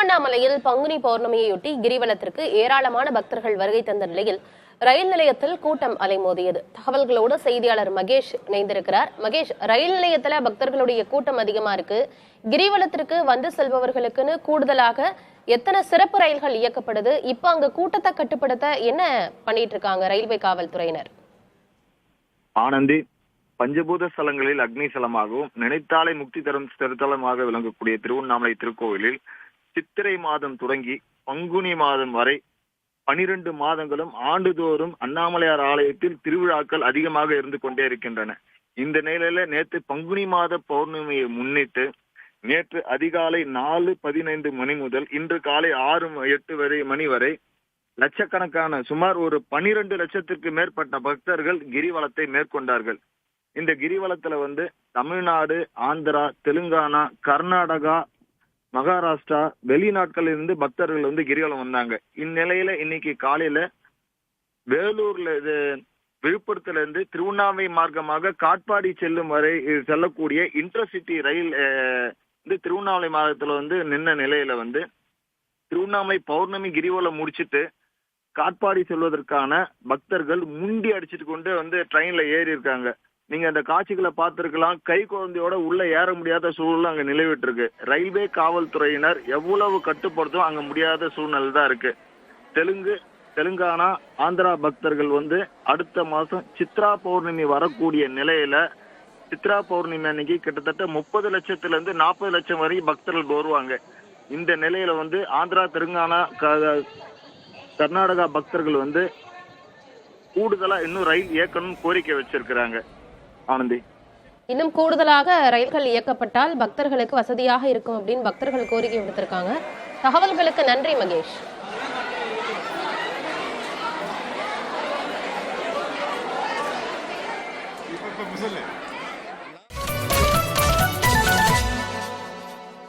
திருவண்ணாமலையில் பங்குனி பௌர்ணமியையொட்டி கிரிவலத்திற்கு ஏராளமான பக்தர்கள் வருகை தந்த நிலையில் ரயில் நிலையத்தில் கூட்டம் அலைமோதியது. தகவல்களோடு செய்தியாளர் மகேஷ் இணைந்திருக்கிறார். மகேஷ், ரயில் நிலையத்துல பக்தர்களுடைய கூட்டம் அதிகமா இருக்கு. கிரிவலத்திற்கு வந்து செல்பவர்களுக்குன்னு கூடுதலாக எத்தனை சிறப்பு ரயில்கள் இயக்கப்படுது? இப்ப அங்க கூட்டத்தை கட்டுப்படுத்த என்ன பண்ணிட்டு இருக்காங்க ரயில்வே காவல்துறையினர்? ஆனந்தி, பஞ்சபூத ஸ்தலங்களில் அக்னி ஸ்தலமாகவும் நினைத்தாலே முக்தி தரும் திருத்தலமாக விளங்கக்கூடிய திருவண்ணாமலை திருக்கோவிலில் சித்திரை மாதம் தொடங்கி பங்குனி மாதம் வரை 12 மாதங்களும் ஆண்டுதோறும் அண்ணாமலையார் ஆலயத்தில் திருவிழாக்கள் அதிகமாக இருந்து கொண்டே இருக்கின்றன. இந்த நிலையில நேற்று பங்குனி மாத பௌர்ணமியை முன்னிட்டு நேற்று அதிகாலை 4:15 மணி முதல் இன்று காலை 6-8 மணி வரை லட்சக்கணக்கான சுமார் ஒரு 12 லட்சத்திற்கு மேற்பட்ட பக்தர்கள் கிரிவலத்தை மேற்கொண்டார்கள். இந்த கிரிவலத்துல தமிழ்நாடு, ஆந்திரா, தெலுங்கானா, கர்நாடகா, மகாராஷ்டிரா, வெளிநாட்களில் இருந்து பக்தர்கள் கிரிவலம் வந்தாங்க. இந்நிலையில இன்னைக்கு காலையில வேலூர்ல விழுப்புரத்துல இருந்து திருவண்ணாமலை மார்க்கமாக காட்பாடி செல்லும் வரை செல்லக்கூடிய இன்டர்சிட்டி ரயில் திருவண்ணாமலை மாவட்டத்துல நின்ன நிலையில திருவண்ணாமலை பௌர்ணமி கிரிவலம் முடிச்சுட்டு காட்பாடி செல்வதற்கான பக்தர்கள் முண்டி அடிச்சுட்டு கொண்டு ட்ரெயின்ல ஏறி இருக்காங்க. நீங்க அந்த காட்சிகளை பார்த்திருக்கலாம். கை குழந்தையோட உள்ள ஏற முடியாத சூழ்நிலை அங்க நிலவிட்டு இருக்கு. ரயில்வே காவல்துறையினர் எவ்வளவு கட்டுப்படுத்தும் அங்க முடியாத சூழ்நிலை தான் இருக்கு. தெலுங்கானா, ஆந்திரா பக்தர்கள் அடுத்த மாசம் சித்ரா பௌர்ணமி வரக்கூடிய நிலையில சித்ரா பௌர்ணமி அன்னைக்கு கிட்டத்தட்ட 30 லட்சத்துல இருந்து 40 லட்சம் வரை பக்தர்கள் வருவாங்க. இந்த நிலையில ஆந்திரா, தெலுங்கானா, கர்நாடகா பக்தர்கள் கூடுதலா இன்னும் ரயில் இயக்கணும் கோரிக்கை வச்சிருக்கிறாங்க. ஆனந்தி, இன்னும் கூடுதலாக ரயில்கள் இயக்கப்பட்டால் பக்தர்களுக்கு வசதியாக இருக்கும் அப்படின்னு பக்தர்கள் கோரிக்கை விடுத்திருக்காங்க. தகவல்களுக்கு நன்றி மகேஷ்.